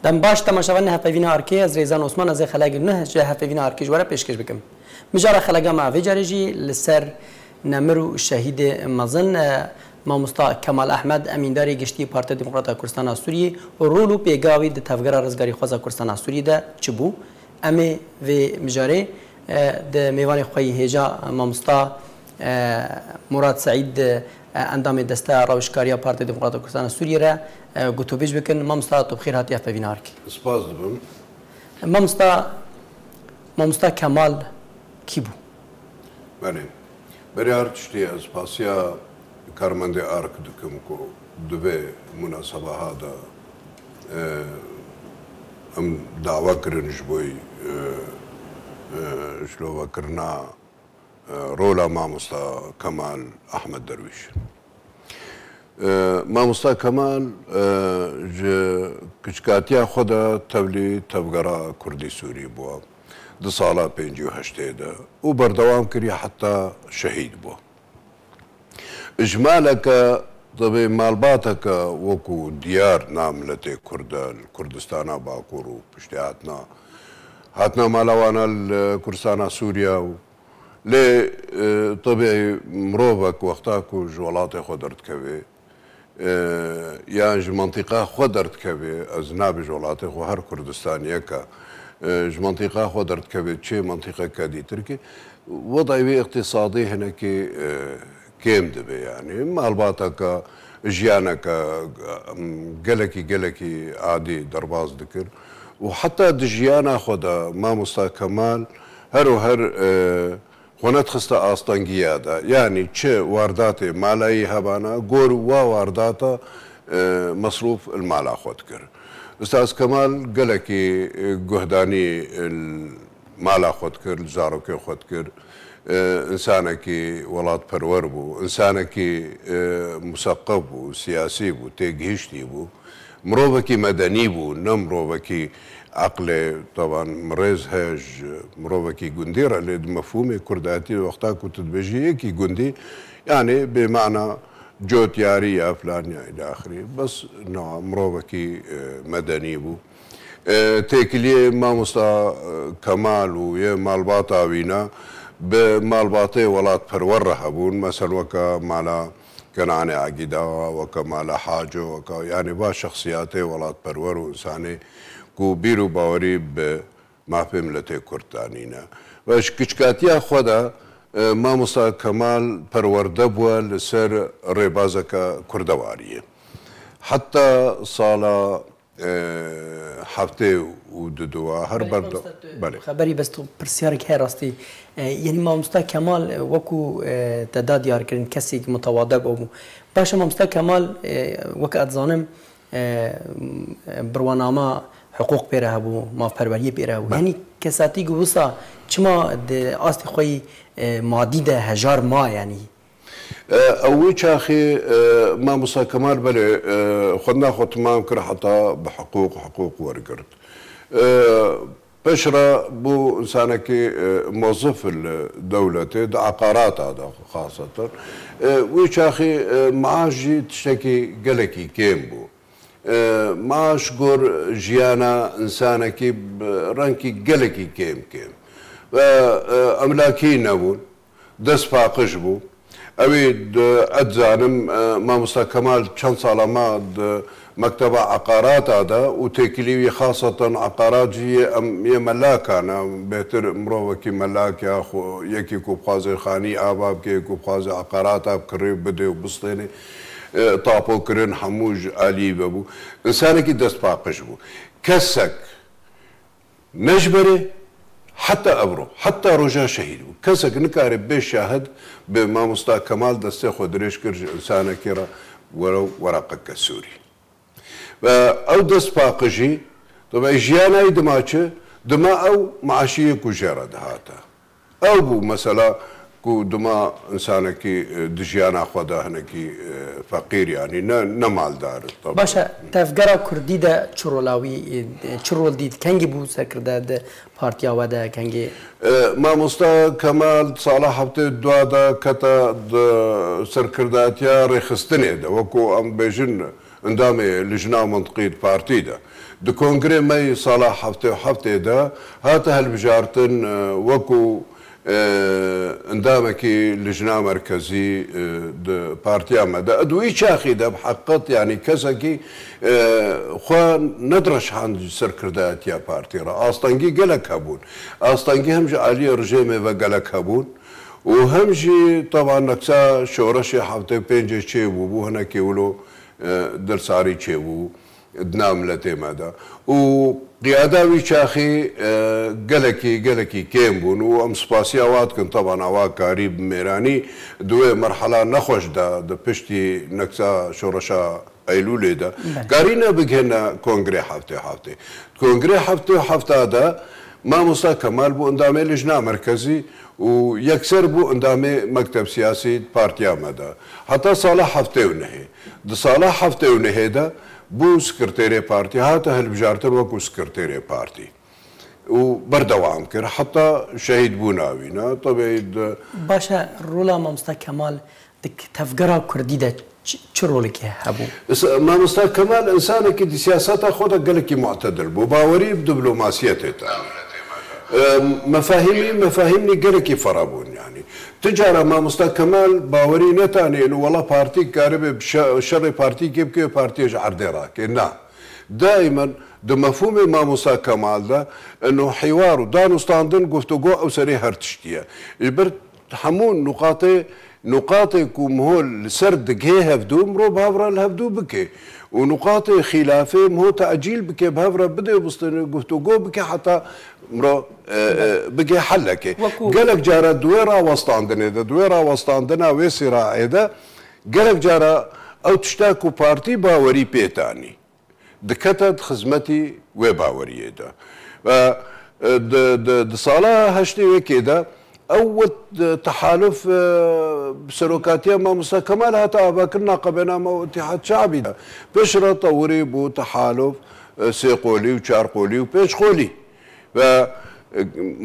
دم باش تماشاوان هفوینا ارکی از ریزان عثمان از خلاق نه جه هفوینا ارکی جواره پیشکش بکم مجاره خلاقا ما ویجارجی لسر نمرو شهید مزن ماموستا کمال احمد امینداری گشتی پارتی دموکرات کردستان سوریه و رولو پیگاوی د تفگر رزگاری خوازا کردستان سوریه ده چبو امی و مجاره د میوان خوی هجا ماموستا مراد سعید اندام دسته روشکاریا پارتی دموکرات کردستان سوریه را گوتوبیج بکن ماموستا تو بخیر هاتی افوینا ارکی سپاس دبم ماموستا کمال کی بو؟ بله برای هر تشتی از پاسیا کارمند ارک دکم کو دوبه مناسبه ها دا ام دعوه کرنش بوی شلوه کرنا رولا ماموستا کمال احمد درویش ماموستا کمال کچکاتیا خدا تولی تفگرا کردی سوری بوا 2 سالا 58 ده و بردوام کری حتی شهید بوا اجمالك طبي مالباتك وكو ديار ناملة كردستان باكورو بشتياتنا هاتنا مالوانا الكردستان سوريا لي طبيعي مروبك وقتاكو جولاتي خدرت كبي يعني منطقة خدرت كبي أزناب جولاتي وهر كردستان يكا منطقة خدرت كبي تشي منطقة كادي تركي وضعي اقتصادي هناك كيم دبي يعني مالباتك جيانك قلكي عادي درباز ذكر وحتى دجيانا خدا ماموستا كمال هر خونت خستا آستانگيادا يعني چه وارداتي مالاي هبانا غور وارداتا مصروف المالا خود كر استاذ كمال قلكي قهداني المالا خود كر زاروكي خود كر إنسانك ولاد برور بو إنسانك مثقف بو سياسي بو تيجهشتي بو مروبك مدني بو نمروبك عقل طبعا مريز هاج مروبك جنديرة اللي مفهومي كرداتي وقتها كنت تبجي كي جندي يعني بمعنى جوت ياري فلان إلى آخره بس نعم مروبك مدني بو تيكلي ماموستا كمال ويا مالباطا وينا بمالباطي ولات برور هبون مثلا وكا مالا كناني عقيدة وكا مالا حاجة وكا يعني با شخصياتي ولات برور وإنساني كو بيرو باوري بما في ملتي كردانينا واش كشكاتيا خدا ماموستا كمال برورده بوا لسر ريبازكا كردواريه حتى صالة هفته ودوا هر برد بله خبری بس تو پرسیارک هر راستی یعنی ماموستا کمال وکو تعداد یار کردن کسی متواضع بو باشه ماموستا کمال وک اتزانم بروانامه حقوق پیره بو ما پروری پیره بو یعنی کساتی گوسا چما آستی خوی مادی ده هزار ما یعنی أوي شاخي ماموستا كمال بلي خدنا خد تمام كره حتى بحقوق ورقرت بشرة بو إنسانك موظف الدولة دا عقارات هذا خاصة ويشاخي معاش تشتكي قلكي كيم بو معاش قر جيانا إنسانك رانكي قلكي كيم أملاكي نبون دس فاقش بو أويد أتزانم ماموستا كمال كان صالما مكتب عقارات هذا وتكليوي خاصة عقارات هي ملاك أنا بهتر مروكي ملاك يا أخو يكي كوب خازي خاني آباب كي كوب خازي عقارات آب كريب بدي وبسطيني طابو كرين حموج آلي بابو إنسانك دست باقش بو كسك نجبري حتى أبرو حتى رجاء شهيد كسك نكاري بشاهد بماموستا كمال دستي خدريش كرج إنسانة كرا ورقك السوري أو دست باقجي طبعا جيانا يدماچه دما أو معاشية كجارة دهاتا أو بو مثلا كو دما إنسانك دجيانا خدا هنكي فقير يعني نمال دار طبعا باشا تفجرا كردي دا چرولاوي چرول ديد كنجي بو سكردا دا بارتيا ودا كنجي ماموستا كمال صالح هفته دوا دا كتا سركرداتيا رخصتني دا وكو ام بيجن اندامي لجنة منطقية بارتي ده دو كونغري مي صلاح حفتي ده هاتا هالبجارتن وكو اندامكي لجنة مركزي د بارتي اما ده ادوي شاخي ده بحقت يعني كسكي خوان ندرش عن سركردات يا بارتي را اصطنجي قلك هبون اصطنجي همجي علي رجيمي وقلك هبون وهمجي طبعا نكسا شورشي حفتي بينجي تشيبو بو هنا كيولو درساري تشيبو دنام لتي ماذا وقيادة ويشاخي قلكي كيمبون وام سباسي اواتكن طبعا اواك قريب ميراني دوي مرحلة نخوش دا بشتي نكسا شورشا ايلولي دا قارينا بقهنا كونغري حفتي كونغري حفتي دا ما موسى كمال بو اندامي لجنة مركزي ويكسر بو اندامي مكتب سياسي بارتيا مدى حتى صالح حفتي ونهي دا صالح حفتي ونهي دا بو سكرتيري بارتي هاتا هالبجارتن وكو سكرتيري بارتي وبردوام كر حتى شهيد بوناوينا طبيعي باشا رولا مامستا كمال دك تفقرا كردي دا چه رولك هبو؟ مامستا كمال انسانك دي سياساتا خودا قالك معتدل بو باوري بدبلوماسيته مفاهيمني قالك فرابون يعني تجارة ما مستكمل باوري نتاني انه والله بارتي قارب بشر بارتي كيف بارتي عردي راك نا دائما ده مفهوم ما مستكمل ده انه حوار دانو ستاندن قفتو او سري هرتشتيا البرد حمون نقاطي كوم هول سرد جه هفدو مرو بهفرا الهفدو بكي ونقاط خلافه مو تأجيل بكي بهفرا بده يبسطن قفتوغو بكي حتى مرو بكي حلكي قالك جارة دويرا وسطاندنا ده دويرا وسطاندنا ويسيرا ايدا قالك جارة او تشتاكو بارتي باوري بيتاني دكتت خزمتي وباوري ايدا د صالة هشتي وكيدا أول تحالف بسلوكاتية ما موسى كمال هتا باكرنا قبنا ما اتحاد شعبي ده بشرة طوري بو تحالف سيقولي وشارقولي وبيشقولي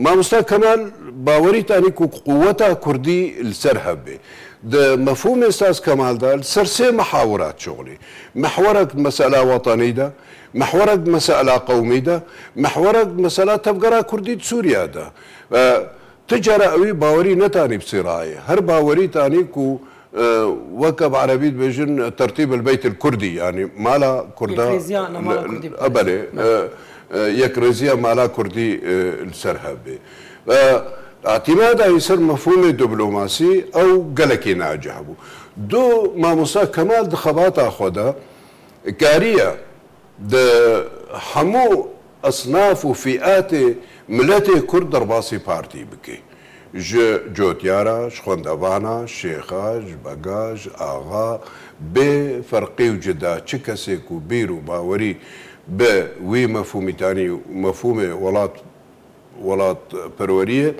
ما موسى كمال باوري تاني قوتها كردي السرهبي ده مفهوم استاذ كمال ده سرسي محاورات شغلي محورك مسألة وطنية ده محورك مسألة قومية ده محورك مسألة تبقرا كردي سوريا ده تجارة أوي باوري نتاني بصراحة هر باوري تاني كو وكب عربي بيجن ترتيب البيت الكردي يعني مالا كردا أبلي يكريزيا مالا كردي السرهبي اعتماد يصير مفهوم دبلوماسي أو قلكي ناجحبو دو ما موسى كمال دخبات أخودا كارية ده حمو أصناف وفئات ملتي كرد درباسي بارتي بكي جوتيارا شخوندافانا شيخاج بقاج آغا بفرقي وجدا تشكسيكو بيرو باوري بوي مفهومي تاني مفهومي ولات برورية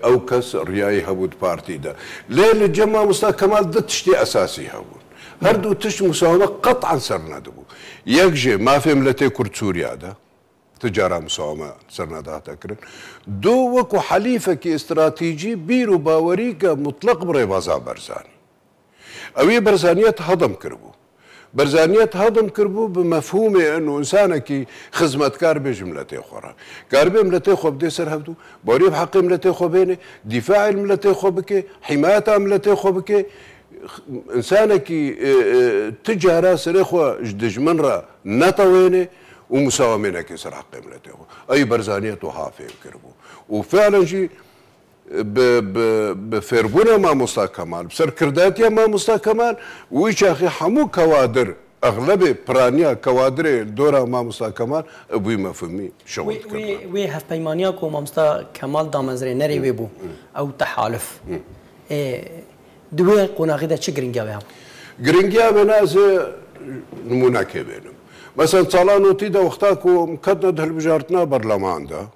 او كس رياي هبود بارتي دا ليل الجمع مستا كمال ضد تشتي اساسي هبود هردو تش مساومة قطعا سرنا دبو يكجي ما في ملتي كرد سوريا دا تجارة مساومة سرنا دا تكرن دو وكو حليفك استراتيجي بيرو باوريكا مطلق بريبازا برزاني اوي برزانيات هضم كربو برزانيات هضم كربو بمفهوم انه انسانك خزمت كاربي جملتي اخرى كاربي ملتي خو بدي سر هبدو بوري بحق ملتي خو بيني دفاع ملتي خو بك حمايه ملتي خو بك انسانك تجارة سريخو جدجمنرا نطويني ومساومينك يسر حق ملتي خو اي برزانيات وحافي كربو وفعلا جي بفربونا ما مستا كمال بسر كرداتيا ما مستا كمال ويش اخي حمو كوادر اغلبي برانيا كوادر دورا ما مستا كمال ابوي ما فهمي شغل وي هف بيمانياك وما مستا كمال دامزري نري ويبو او تحالف دوي قناغيدا تش جرينجا جرينجا بناز نمونا كبينم مثلا صالانو تيدا وقتاكو مكدنا هالبجارتنا برلمان ده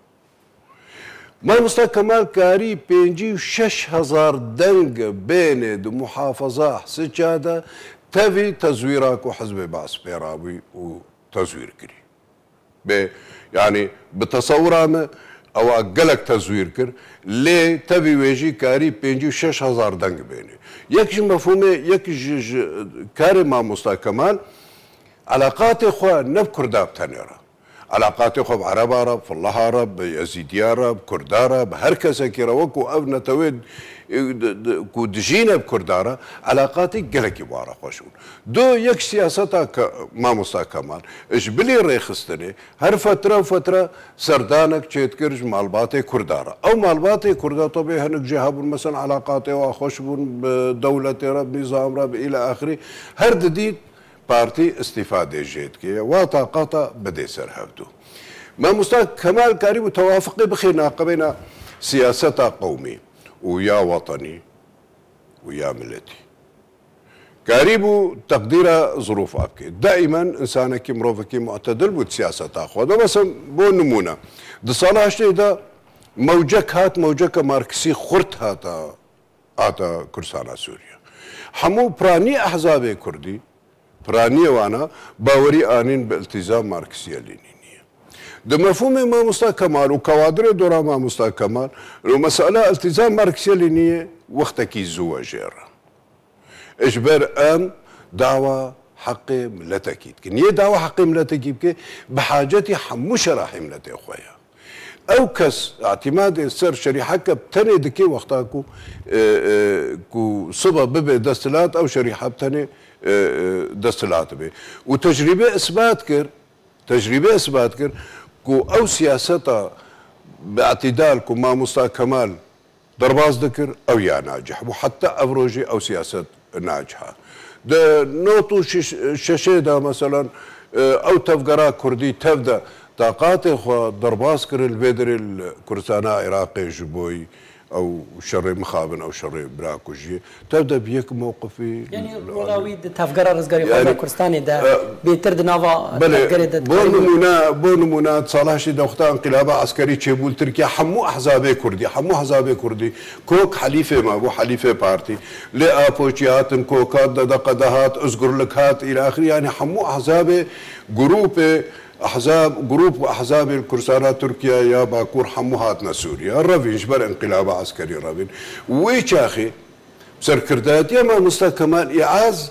ما مستكمل كاري بينجي 6000 دنق بين محافظة سجادة تفي تزويرك وحزب باس بيراوي وتزوير كري يعني بتصورة او اقلك تزوير كر ليه تبي ويجي كاري بينجي 6000 دنق بيني يكش مفهومه يكش كاري ما مستكمل علاقات إخوة نب كرداب تنيرة علاقات إخوة بعرب عرب فالله عرب يزيدي عرب كرد عرب هركسة كيرا وكو أبنا تويد كو دجينا بكردارة علاقاتي قلقي بارا خوشون دو يك سياستا ما مستا كمال اش بلي ريخستني هر فترة وفترة سردانك تشيتكرج مالباتي كردارة او مالباتي كردارة طبيعي هنك جهابون مثلا علاقاتي واخوشبون بدولة رب نظام رب الى اخره هر جديد بارتي استفادة جيت كي وطاقاتا بدي سر هفدو ما مستا كمال كاري توافقي بخير ناقبين سياستا قومي ويا وطني ويا ملتي قريبو تقدير ظروف ابكي دائما انسانك مروفك معتدل بالسياسه تاخذ مثلا بو نمونه د صلاح ده موجك هات موجك ماركسي خرت هاتا كرسانا سوريا حمو براني احزاب كردي براني وانا باوري انين بالتزام ماركسيه لينينيه ده مفهوم ما مستا كمال وكوادر دورا ما مستا كمال المسألة التزام ماركسية لينية وقتك الزواجير اجبر ام دعوة حق ملتك نية دعوة حق ملتك بحاجتي حموش راح ملتي اخويا او كس اعتماد سر شريحة بتني دكي وقتاكو كو صبا ببي دستلات او شريحة بتني دستلات بي وتجربة اثبات كر كو او سياستا باعتدال كو ما مستا كمال درباز ذكر او يا ناجح وحتى افروجي او سياسات ناجحه ده نوتو ششيدا مثلا او تفقرا كردي تبدا طاقات اخو درباز كر البدر الكرسانا عراقي جبوي او شر مخابن او شر براكوجي تبدا بيك موقفي يعني ولاوي تفقر رزقري يعني كردستاني ده بيترد نافا بونمونا صلاح ده وقت انقلاب عسكري تشيبول تركيا حمو احزاب كردي كوك حليفه ما بو حليفه بارتي لا ابوشيات كوكات دقدهات ازقر لك هات الى اخره يعني حمو احزاب جروب احزاب الكرسانات تركيا يا باكور حموهاتنا سوريا الرافين جبر انقلاب عسكري رافين ويش اخي بسر كردات يا ما مستكمال اعاز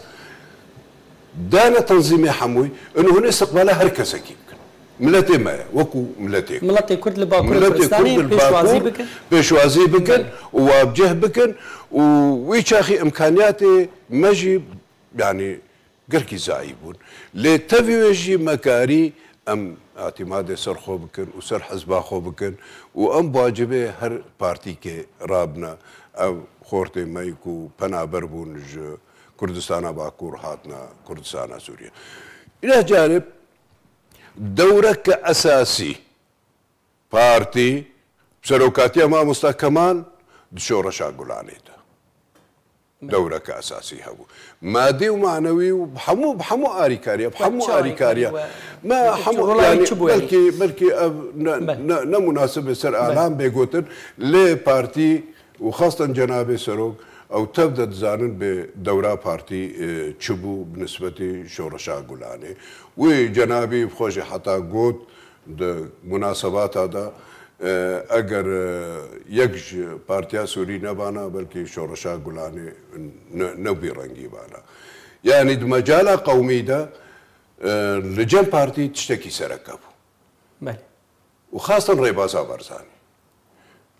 دانا تنظيمي حموي انه هنا استقبالها هركسه يمكن ملتي ما وكو ملتي كرد الباكور الكردستاني بيشوازي بكن وابجه بكن ويش اخي امكانياتي مجي يعني قركي زايبون لتفيوجي مكاري ام اعتماد سر خو بكن وسر حزبا خو بكن وام واجبه هر بارتي كي رابنا او خورتي مايكو بنا بربون كردستان باكور هاتنا كردستان سوريا الى جانب دورك اساسي بارتي سروكاتيا ما مستكمال دشورشا قولانيتا دورك اساسي هبو مادي ومعنوي وبحمو اريكاريا ما حمو يعني بلكي نمناسبه سر اعلام بيغوتن لي بارتي وخاصه جناب سروق او تبدا تزانن بدورة بارتي تشبو بالنسبه شورشا قولاني وجنابي بخوشي حتى قوت مناسبات هذا اگر يكج بارتيا سوري نبانا بلكي شورشا قولاني نبي رنگي بانا يعني مجال قومي ده لجن بارتي تشتكي سركبو وخاصة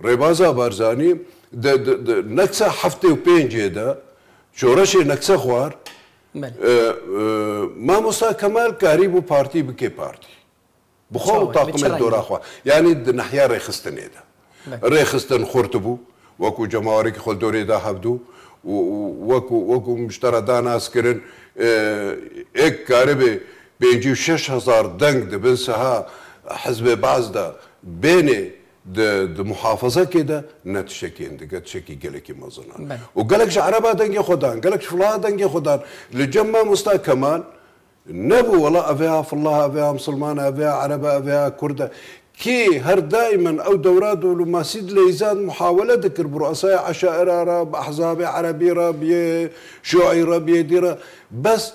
ريبازا بارزاني نكسة حفتي وبينجي ده شورشي نكسة خوار ما مسا كمال كاريبو بارتي بكي بارتي بخو طاقم الدورة خوا يعني نحيا ريخستن ده ريخستن خورتبو وكو جماوريك خل دوري ده حبدو وكو مشترى دا ناس كرن ايك كاربي بينجي 6000 دنگ ده بنسها حزب بعض ده بيني ده محافظة كده نتشكي عندك تشكي قالك مظنان وقالك عربا دنگي خدان قالك فلا دنگي خدان لجمع مستا كمان نبو والله أفيها فالله أفيها مسلمان أفيها عربة أفيها كردة كي هر دائما أو دورات ولما سيد ليزان محاولة ذكر برؤساء عشائر راب أحزاب عربي راب شيوعي راب يديرة بس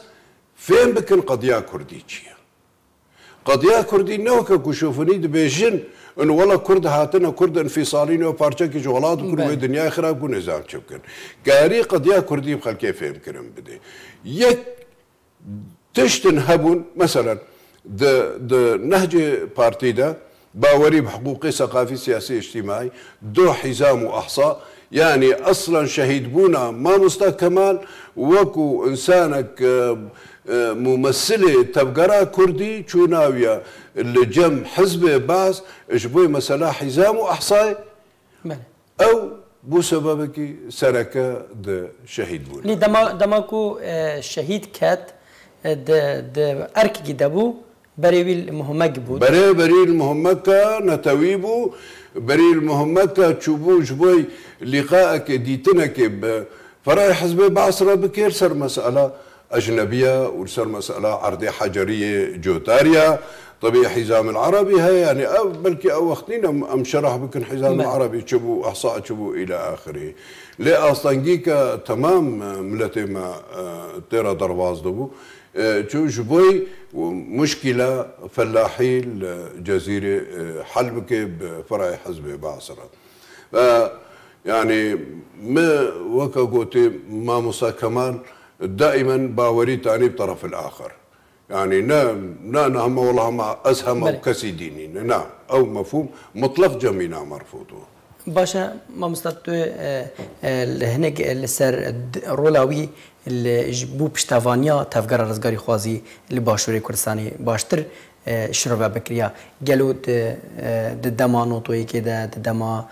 فين بكن قضية كردية قضية كردي نوكا كشوفني دبيجن انه والله كرد هاتنا كرد انفصالين وبارشا كي جولات كل دنيا خراب كل نظام شبكن كاري قضية كردي بخل كيف يمكن بدي يك تشتن هبون مثلا د نهج بارتي ده باوري بحقوقي ثقافي سياسي اجتماعي دو حزام واحصاء يعني اصلا شهيد بونا ما مصطفى كمال وكو انسانك ممثله تبقرا كردي شوناويا اللي جم حزب باس اجبوي مثلا حزام واحصاء او بو سببك سركه د شهيد بونا لي دماكو شهيد كات د اركي دبو بري المهمك بود بري المهمك نتويبو بري المهمك تشوبو جبوي لقائك ديتنك فرأي حزب بعصرة بكير صار مسألة أجنبية وصار مسألة عرضية حجرية جوتاريا طبيعي حزام العربي هي يعني بلكي أو وقتين أم شرح بكن حزام العربي تشوبو أحصاء تشوبو إلى آخره لا أصلا جيكا تمام ملتي ما تيرا درواز دبو شو جبوي مشكلة فلاحي الجزيرة حلبك بفرع حزب بعصرة يعني ما وكا قوتي ما موسى كمال دائما باوري تاني بطرف الآخر يعني نا هم والله ما أسهم أو كسي ديني نعم أو مفهوم مطلق جميعنا مرفوض باشا ما مستطيع هناك السر رولاوي اللي جبو بشتافانيا تفجر رزقاري خوازي اللي باشوري كردستاني باشتر شربا بكريا قالوا دما نوتوي كده دما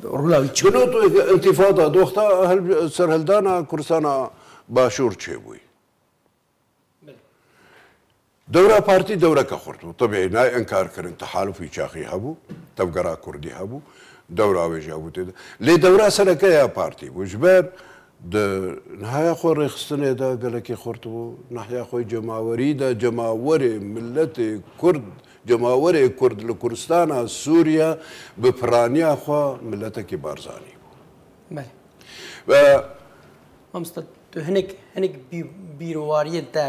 رولاوي بنوتوي انتفاضه دوختا هل سر هلدانا كردستانا باشور تشيبوي دورة بارتي دورة كخرطو طبيعي ناي انكار كرن تحالف يشاخي هبو تفجر كردي هبو دورة ويجابو تدا لي دورة سنة يا بارتي وجبار د نهاية خو رخصتنه دا قالك خرطو نهاية خو جماوري دا جماوري ملت كرد جماوري كرد لكردستان سوريا بفرانيا خو ملتك بارزاني بله مستد هناك بيرواريين تا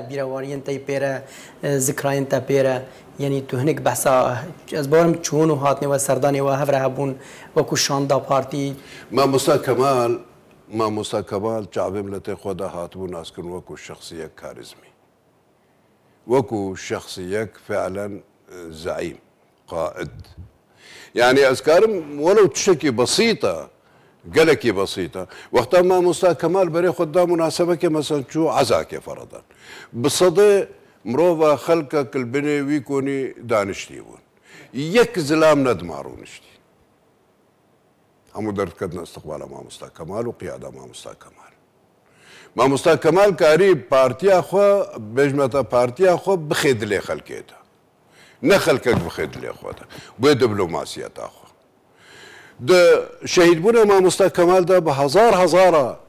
بيرا ذكريين تا بيرا يعني تو هناك بحثا از بارم چون و هاتني و سرداني و هفره هبون وكو شاندا بارتي ما موسى كمال شعب ملتي خدا هاتبو ناس كن وكو شخصية كاريزمي وكو شخصية فعلا زعيم قائد يعني أذكارم ولو تشكي بسيطة قالكي بسيطة وقتها ما موسى كمال بري خدا مناسبة مثلا شو عزاك فرضا بصدى مروفا خلقك البني ويكوني دانشتيبون يك زلام ندمارونشتي همو درد كدنا استقبال ما موسى كمال وقيادة ما موسى كمال ما موسى كمال كاري بارتيا خو بجمتا بارتيا خو بخيد لي خلقيتها نخلقك بخيد لي خوتا بو دبلوماسية اخو ده شهيد بونا ما موسى كمال ده بهزار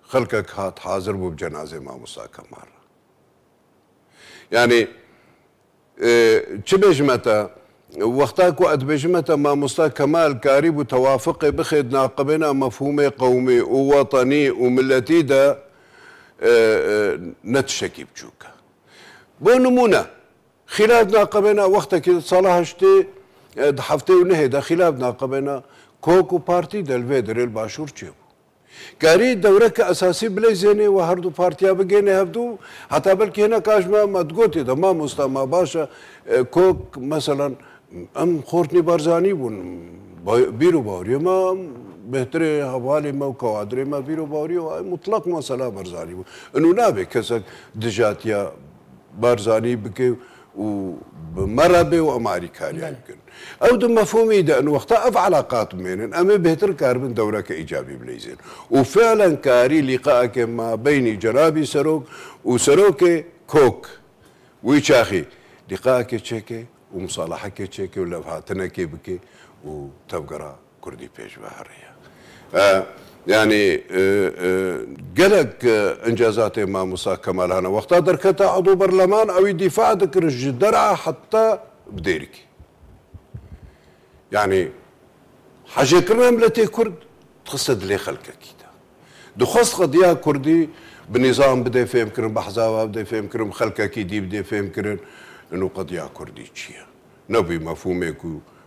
خلقك هات حاضر بو بجنازة ما موسى كمال يعني چه بجمتا وقتاك وقت بجمتا ما موسى كمال كاري بو توافق بخيد ناقبنا مفهومي قومي ووطني وملتي ده نتشكي بجوكا بو نمونه خلاف ناقبنا وقتك صلاح شتي حفتي ونهي خلاف ناقبنا كوكو بارتي دلفيدر الباشور تشيبو كاري دورك اساسي بلاي زيني وهردو بارتيا بقيني هبدو حتى بلكي هنا كاشما ما تقوتي ده ما مستما باشا كوك مثلا ام خورتني بارزاني بون بيرو باوري ما بهتري حوالي ما وكوادري ما بيرو باوري مطلق مسألة بارزاني بون انو نابي كسك دجاتيا بارزاني بكي ومربي وامريكاني يمكن او دم مفهومي ده انه وقتها في علاقات بينن اما بهتر كاربن دورك ايجابي بليزين وفعلا كاري لقائك ما بين جنابي سروك وسروك كوك ويشاخي لقائك تشيكي ومصالحك تشيكي ولا فاتنك بكي وتبقرا كردي بيش بحريه يعني قالك انجازات ما موسى كمال هنا وقتها دركتا عضو برلمان او دفاع ذكر الدرعه حتى بديركي يعني حاجه كرنا ملتي كرد تخصد لي خلقك كده دخص قضيه كردي بنظام بدا يفهم كرم بحزابه بدا يفهم كرم خلقك دي بدا يفهم كرم انه قضيه كردي تشيا نبي مفهومك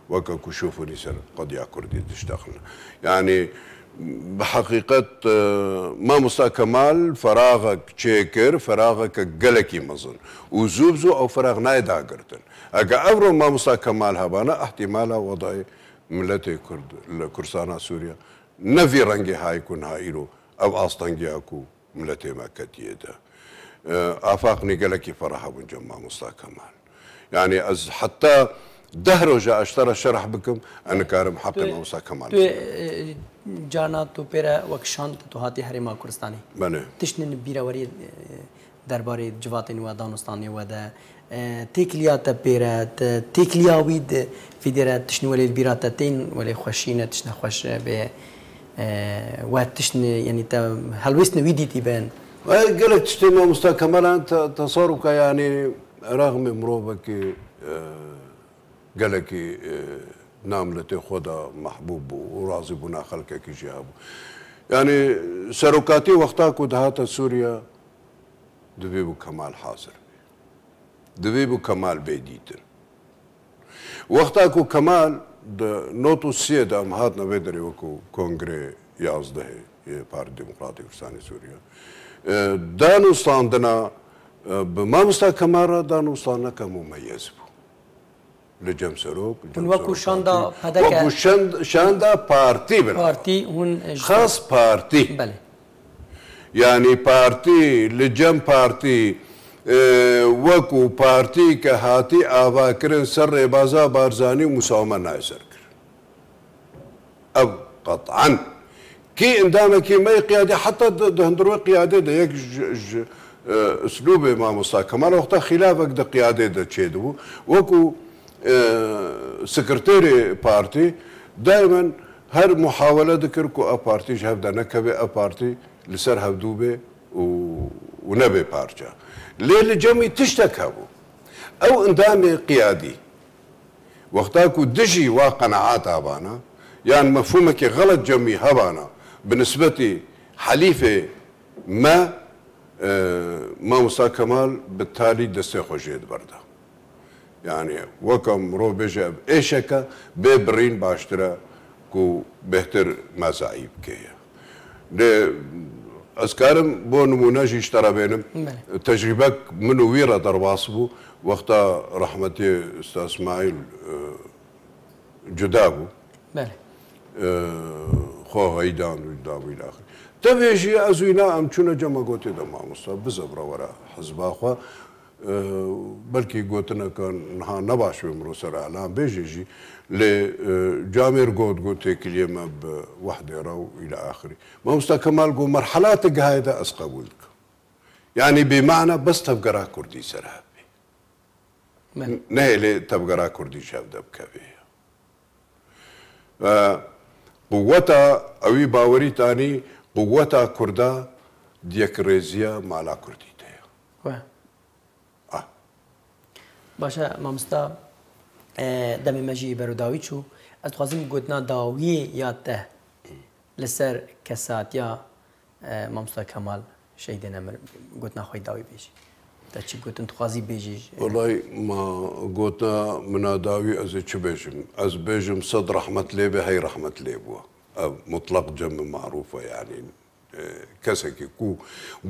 وكاكو شوفوا نسر قضيه كردي تشتغل يعني بحقيقة مامۆستا کەمال فراغك چێکرد فراغك گەلێکی مەزن و زوو بزوو ئەو فراغ نایداگرتن ئەگە ئەوڕۆ مامۆستا کەمال هەبانە احتیمالە وەضعی ملەتی کورد لە کوردستانە سووریا نەڤی ڕەنگی هایکون هائیرۆ ئەو ئاستەنگیاک و ملەتێمە کەتیێدا ئافاقنی گەلێکی فەڕەح بوون جە مامۆستا کەمال یعنی ئەس حتا ده ڕۆژە ئەشتەرە شەرح بکەم ئەنکارم حەقی مامۆستا کەمال جانا تو پێرە وەک شاند تو هاتی هەرێما کوردستانی تشتن بیرەوەری دەربارەی جواتێن وە دانوستانیەوەدا تێکلیاتە پێرە تێکلیاوی فیدێرە تشتنی وەلێ بیراتە تین وەلێ خۆشینە تشتە خۆش بێ وە تشتن یعنی هەڵویستنەوی دیتی بێن گەلێک تشتێ مامۆستا کەمالان تەسەڕ بکە یعنی ڕاغمی مرۆڤێکی گەلێکی ناملەتێ خۆدا محبوب بوو و ڕازی بوونا خەڵکێکی ژیا بوو یعنی سەرۆکاتی وەختاک و دەهاتە سووریا دەبێ بوو کەمال حازر دەبێ بوو کەمال بێدیتر وەختاک و کەمال نۆت و سێدا ئەم هاتنە بێ دەرێ وەکو کۆنگرێ یازدەهێ پارتی دموکراتی کوردستانی سووریا دانوستاندنا بە مامۆستا کەمالڕە دانوستانەکە ممەیەز بوو لە جەم سەرۆک وەکو شاندا پەدەکە وەکو شاندا پارتی بن پارتی هون خاص پارتی یعنی پارتی لە جەم پارتی وەکو پارتی کە هاتی ئاواکردن سەر ڕێبازا بارزانی و موساومە نایسەر کرد ئەو قەتعەن کی ئەندامێکی مەی قیادی حتا هەندڕۆی قیادێ دە یەک ئسلوبێ مامۆستا کەمال وەختە خلافێک دە قیادێ دەچێت بوو وەکو سکرتێری پارتی دایما هەر محاولە دەکرد و ئە پارتیش هەبدا نەکەبێ ئە پارتی لەسەر هەفتوو بێ و نەبێ پارچە لێ لە جەمی تشتێک هەبوو ئەو ئەندامی قیادی وەختاک و دژی وا قەنەعات هەبانە یان مەفهومێکی غەڵەت جەمی هەبانە بنسبەتی حەلیفێ مامۆستا کەمال بالتالی دەستێ خۆشێت بەردا یعنی وەکە مرۆ بێژە ئێشەکە بێ بڕین باشترە و بهتر مەزایی بکەیە ئەسکارم بۆ نمونەژی شتەرە بێنم تەجریبەک من و ویرە دەڕواس بوو وەختە ڕەحمەتی ئوستا ئیسماعیل جودا بوو خۆهەیدان و داوی لاخر تەبێژی ئەزوینا ئەم چوونە جەمە گۆتێ دە مامۆستا بزەبرەوەرە حەزباخوا بەلکی گوتنەکە نها نەباش بێ مرۆ سەر ئالان بێژێژی لێ جامێر گوت گوتێکلیێمە بە وەحدێڕە و ئیلە ئاخری مامۆستا کەمال گو مەرحەلاتە گەهایدا ئەس قبول بکە یعنی بێمانە بەس تەبگەرا کوردی سەر هەبێ نەهێ لێ تەبگەرا کوردی شەودە بکەوێ قووەتە ئەوی باوەریتانی قووەتە کووردا دیەکڕێزیە مالا کوردی باشە مامۆستا دەمێ مەژی بەرەوداوی چوو ئەس دixwazim gotina dawiyê ya te li ser kesatiya مامۆستا کەمال شەیدێ نەمر gotina xwe dawî bêjî te çi gotin dixwazî bêjî وەڵای ما گوتە مناداوی ئەز چ بێژم ئەس بێژم سەد ڕەحمەت لێ بێ هەی ڕەحمەت لێ بووە مطلق جەم معروفە یعنی کەسێکی کو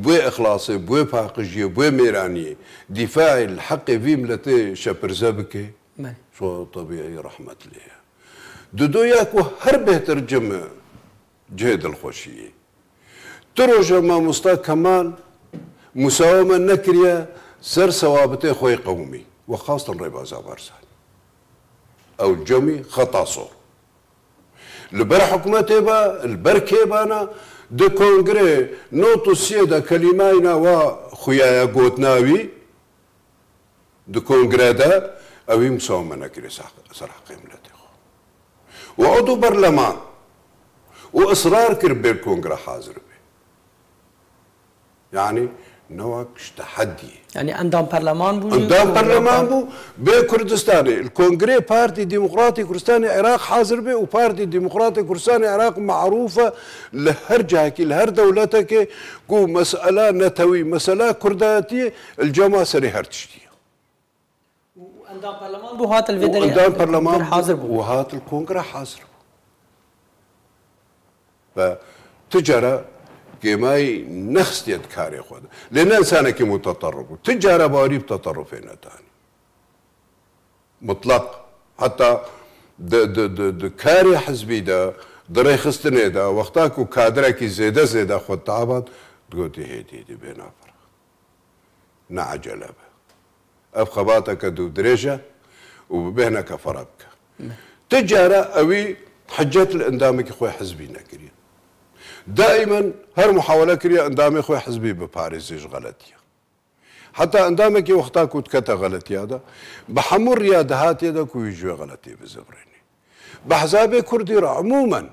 بۆی ئەخلاسێ بۆی پاقژیە بۆی مێرانیە دیفاعی حەقی وی ملەتێ شەپرزە بکێ شۆ طبیعی ڕەحمەت لێە دودۆ یاک و هەر بێتر جەمە جێ دڵخۆشیە تو ڕۆژە مامۆستا کەمال مساومە نەکریە سەر سەوابەتێ خۆی قەومی وە خاستن ڕێبازا بارزان ئەو جەمی خەتا سۆڕ لەبەر حکومەتێ بە لەبەر کێبانە دە کۆنگرێ نۆت و سێدە کەلیمای ناوە خویایە گۆتناوی دە کۆنگرەدە ئەوی مساومە نەکرێ سەر حەقی ملەتێ خۆ و عەدو بەرلەمان و ئیسرار کرد بێ کۆنگرە حازر بێ یعنی نەوەک شتە حەدیە یعنی ئەندام پەرلەمان بوو ئەندام پەرلەمان بوو بێ کوردستانی کۆنگرێ پارتی دیموکراتی کوردستانی عێراق حازر بێ و پارتی دیموکراتی کوردستانی عێراق معروفە لە هەر جاکی لە هەر دەولەتێکێ گو مەسئەلا نەتەوی مەسەلا کوردایەتیە الجەما سەری هەر تشتیە ئەندام پەرلەمان بوو هاتە لێ ئەندام پەرلەمان حازر بوو و هاتە کۆنگرە حازر بوو فتجارة كماي نخستيت كاري خود لأن إنسانك متطرف تجارة باري بتطرفين تاني مطلق حتى د كاري حزبي دا دري خستني دا وقتاكو كادرك زيادة خود تعبان تقولي هيدي بينا فرق نعجلة أبخباتك دو دريجة وبهنك فرقك تجارة أوي حجات الاندامك خوي حزبي نكري دائما هر محاولة كريا اندامي خوي حزبي بباريس غلطية حتى اندامك وقتاكو تكتا غلطية هذا بحمر ريادهات يدا كو يجوا غلطية بزبريني بحزابي كردي عموما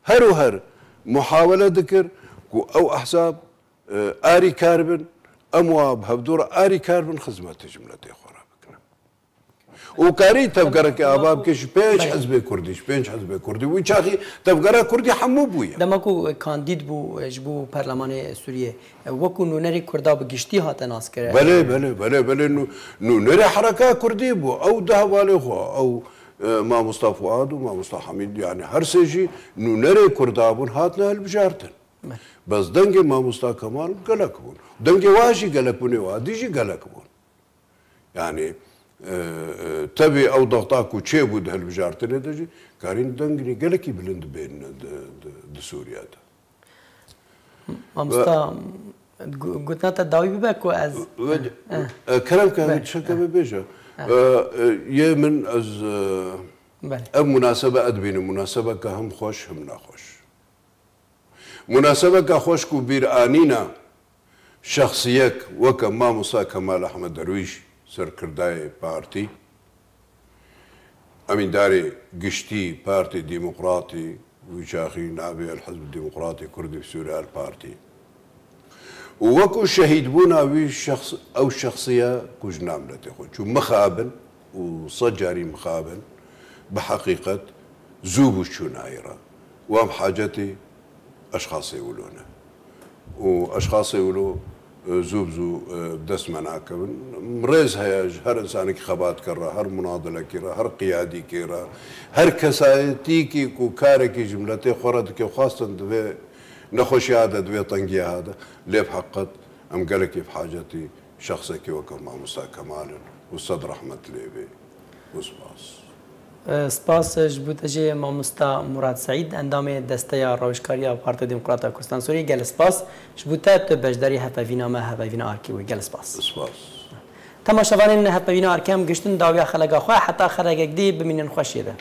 هر محاولة ذكر كو او احزاب آري كاربن امواب هبدور آري كاربن خدمات جملتي خورا بكنا وكاري تفكرك اباب كش بيش حزب كردي بيش حزب كردي ويشاخي تفكر كردي حمو بويا دمكو كانديد بو جبو برلمان سوريا وكو نونري كردا بگشتي هات ناس كره بله نو نري حركه كردي بو او دهوالي خو او ما مصطفى فؤاد وما مصطفى حميد يعني هر سيجي نو نري كردابون هاتنا البجارتن بس دنگي ما مصطفى كمال قلقبون دنگي واجي قلقبوني واديجي قلقبون يعني تبي او ضغطاك وشي بود هالبجارتن دجي كارين دنگني قلقي بلند بين سوريا ده ما مصطفى قلت نتا داوي بباكو از كلام كان شكا ببيجا يمن از مناسبة أدبين مناسبة كهم خوش هم ناخوش مناسبة كخوش كو بيرانينا شخصيك وكما موسى كمال أحمد درويش سركرداي بارتي أمين داري قشتي بارتي ديمقراطي ويشاخي نابي الحزب الديمقراطي كردي في سوريا البارتي ووكو شهيد بونا وي شخص او شخصيه كوج ناملتي خو شو مخابن وصجاري مخابن بحقيقه زوب شو نايره وام حاجتي اشخاص يقولونه واشخاص يقولوا زوب دس مناكب مريز هياج هر انسانك خبات كرا هر مناضله كرا هر قيادي كرا هر كسايتيكي كو كاركي جملتي خردك وخاصه دوي نخوشي هذا دوي طنقي هذا ليه بحقت ام قالك كيف حاجتي شخصك وكما موسى كمال والصدر رحمة ليبي وسباس سپاس جبوتجي ماموستا مراد سعيد اندام دستيا روشكاريا بارتي ديمقراطيا كردستان سوري قال سپاس جبوتات بجداري هفافينا ما هفافينا اركي وقال سپاس سپاس تماشاوانين هفافينا اركام گشتن داويا خلقا خو حتى خلقا جديد بمن خوشيده